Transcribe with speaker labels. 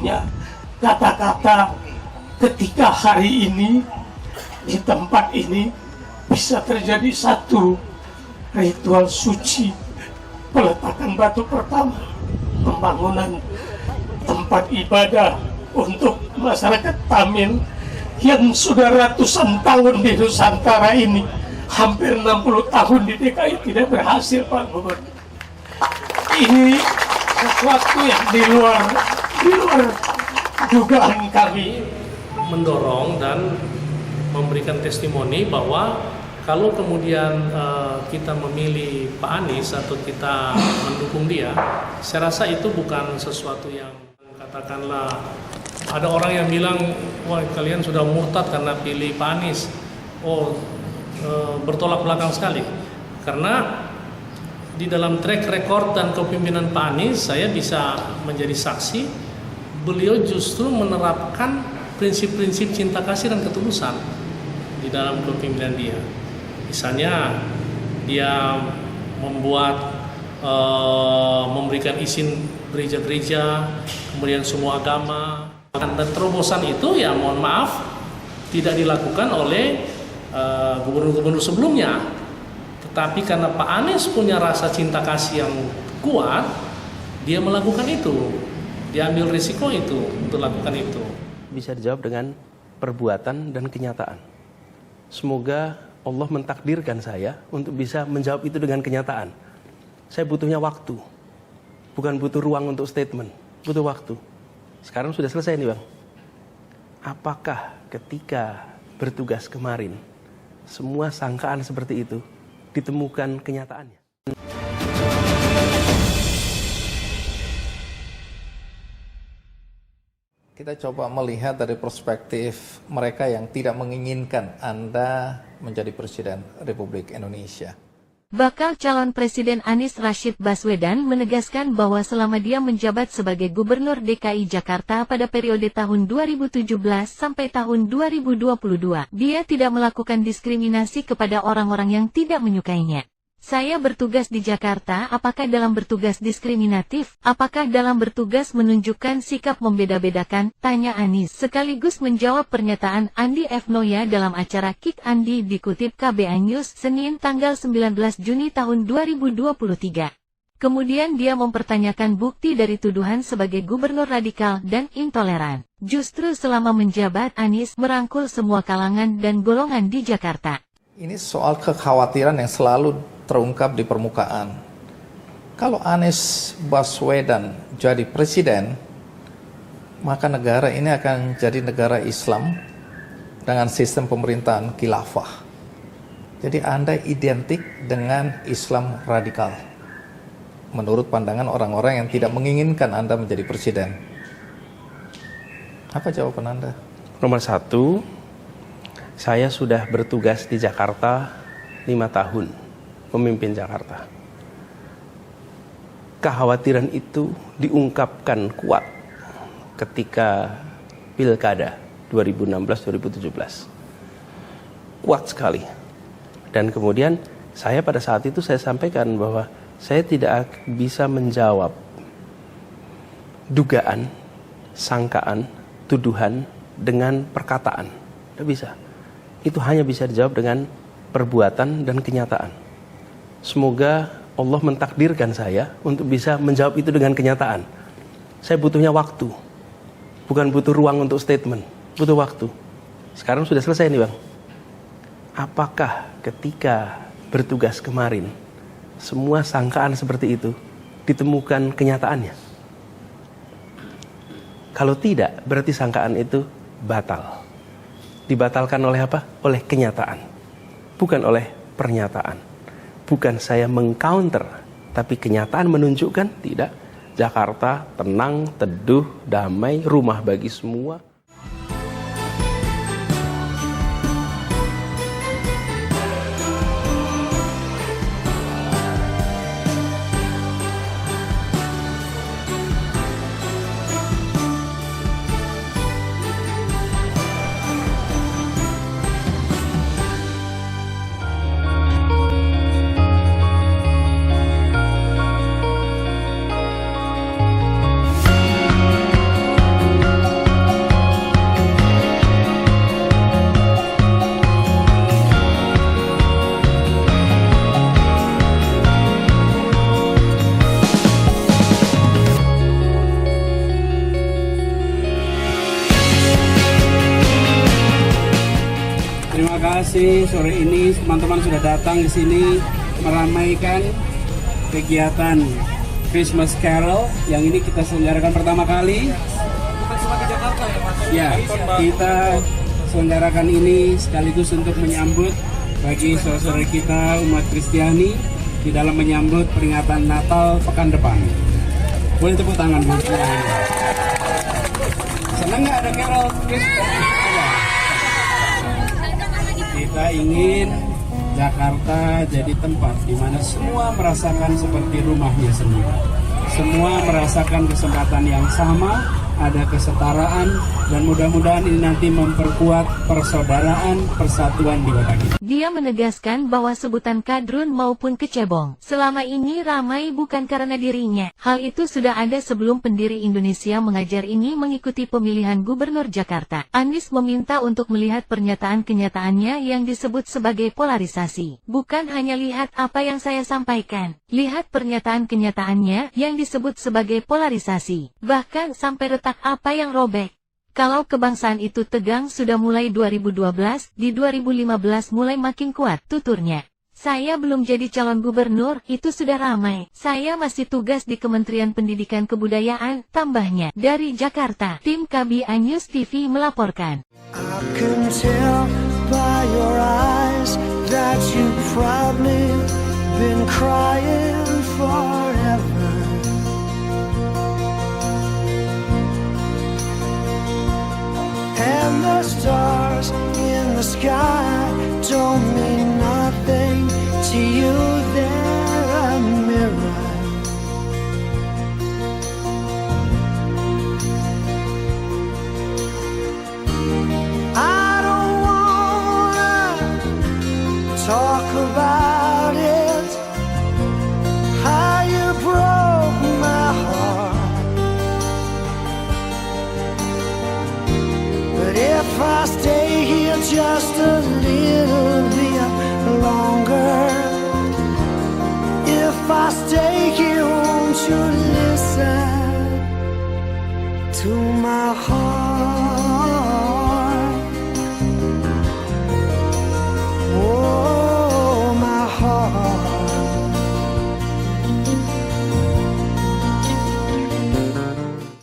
Speaker 1: Ya, kata-kata ketika hari ini di tempat ini bisa terjadi satu ritual suci, peletakan batu pertama, pembangunan tempat ibadah untuk masyarakat Tamil yang sudah ratusan tahun di Nusantara ini, hampir 60 tahun di DKI tidak berhasil, Pak Gubernur. Ini sesuatu yang di luar dugaan kami.
Speaker 2: Mendorong dan memberikan testimoni bahwa kalau kemudian kita memilih Pak Anies atau kita mendukung dia, saya rasa itu bukan sesuatu yang katakanlah ada orang yang bilang, wah kalian sudah murtad karena pilih Pak Anies. Bertolak belakang sekali. Karena di dalam track record dan kepemimpinan Pak Anies, saya bisa menjadi saksi, beliau justru menerapkan prinsip-prinsip cinta kasih dan ketulusan di dalam kepemimpinan dia. Misalnya dia memberikan izin gereja-gereja, kemudian semua agama, dan terobosan itu ya mohon maaf tidak dilakukan oleh gubernur-gubernur sebelumnya. Tetapi karena Pak Anies punya rasa cinta kasih yang kuat, dia melakukan itu, dia ambil risiko itu untuk lakukan itu.
Speaker 3: Bisa dijawab dengan perbuatan dan kenyataan. Semoga Allah mentakdirkan saya untuk bisa menjawab itu dengan kenyataan. Saya butuhnya waktu, bukan butuh ruang untuk statement, butuh waktu. Sekarang sudah selesai nih Bang. Apakah ketika bertugas kemarin, semua sangkaan seperti itu ditemukan kenyataannya?
Speaker 4: Kita coba melihat dari perspektif mereka yang tidak menginginkan Anda menjadi Presiden Republik Indonesia.
Speaker 5: Bakal calon Presiden Anies Rashid Baswedan menegaskan bahwa selama dia menjabat sebagai Gubernur DKI Jakarta pada periode tahun 2017 sampai tahun 2022, dia tidak melakukan diskriminasi kepada orang-orang yang tidak menyukainya. Saya bertugas di Jakarta, apakah dalam bertugas diskriminatif? Apakah dalam bertugas menunjukkan sikap membeda-bedakan? Tanya Anies, sekaligus menjawab pernyataan Andi F. Noya dalam acara Kick Andi dikutip KBA News, Senin tanggal 19 Juni tahun 2023. Kemudian dia mempertanyakan bukti dari tuduhan sebagai gubernur radikal dan intoleran. Justru selama menjabat, Anies merangkul semua kalangan dan golongan di Jakarta.
Speaker 4: Ini soal kekhawatiran yang selalu terungkap di permukaan. Kalau Anies Baswedan jadi presiden, maka negara ini akan jadi negara Islam dengan sistem pemerintahan khilafah. Jadi Anda identik dengan Islam radikal, menurut pandangan orang-orang yang tidak menginginkan Anda menjadi presiden. Apa jawaban Anda?
Speaker 3: Nomor satu, saya sudah bertugas di Jakarta 5 tahun. Pemimpin Jakarta. Kekhawatiran itu diungkapkan kuat ketika Pilkada 2016-2017. Kuat sekali. Dan kemudian saya pada saat itu saya sampaikan bahwa saya tidak bisa menjawab dugaan, sangkaan, tuduhan dengan perkataan. Tidak bisa. Itu hanya bisa dijawab dengan perbuatan dan kenyataan. Semoga Allah mentakdirkan saya untuk bisa menjawab itu dengan kenyataan. Saya butuhnya waktu, bukan butuh ruang untuk statement, butuh waktu. Sekarang sudah selesai nih Bang. Apakah ketika bertugas kemarin, semua sangkaan seperti itu ditemukan kenyataannya? Kalau tidak, berarti sangkaan itu batal. Dibatalkan oleh apa? Oleh kenyataan, bukan oleh pernyataan. Bukan saya mengcounter, tapi kenyataan menunjukkan tidak. Jakarta tenang, teduh, damai, rumah bagi semua.
Speaker 6: kasih sore ini teman-teman sudah datang ke sini meramaikan kegiatan Christmas Carol yang ini kita selenggarakan pertama kali. Ya, kita selenggarakan ini sekaligus untuk menyambut bagi saudara kita umat Kristiani di dalam menyambut peringatan Natal pekan depan. Boleh tepuk tangan Bu. Senang nggak ada Carol Christmas? Kita ingin Jakarta jadi tempat di mana semua merasakan seperti rumahnya sendiri. Semua merasakan kesempatan yang sama, ada kesetaraan, dan mudah-mudahan ini nanti memperkuat persaudaraan, persatuan di kota kita.
Speaker 5: Dia menegaskan bahwa sebutan kadrun maupun kecebong selama ini ramai bukan karena dirinya. Hal itu sudah ada sebelum pendiri Indonesia Mengajar ini mengikuti pemilihan Gubernur Jakarta. Anies meminta untuk melihat pernyataan-kenyataannya yang disebut sebagai polarisasi. Bukan hanya lihat apa yang saya sampaikan, lihat pernyataan-kenyataannya yang disebut sebagai polarisasi. Bahkan sampai retak apa yang robek. Kalau kebangsaan itu tegang sudah mulai 2012, di 2015 mulai makin kuat, tuturnya. Saya belum jadi calon gubernur, itu sudah ramai. Saya masih tugas di Kementerian Pendidikan Kebudayaan, tambahnya. Dari Jakarta, tim KBI News TV melaporkan.
Speaker 7: I can tell by your eyes that you've probably been crying forever. And the stars in the sky don't mean nothing to you, they're a mirror. I don't wanna talk about it, how you broke my heart. But if I stay here just a little bit longer, if I stay here, won't you listen to my heart?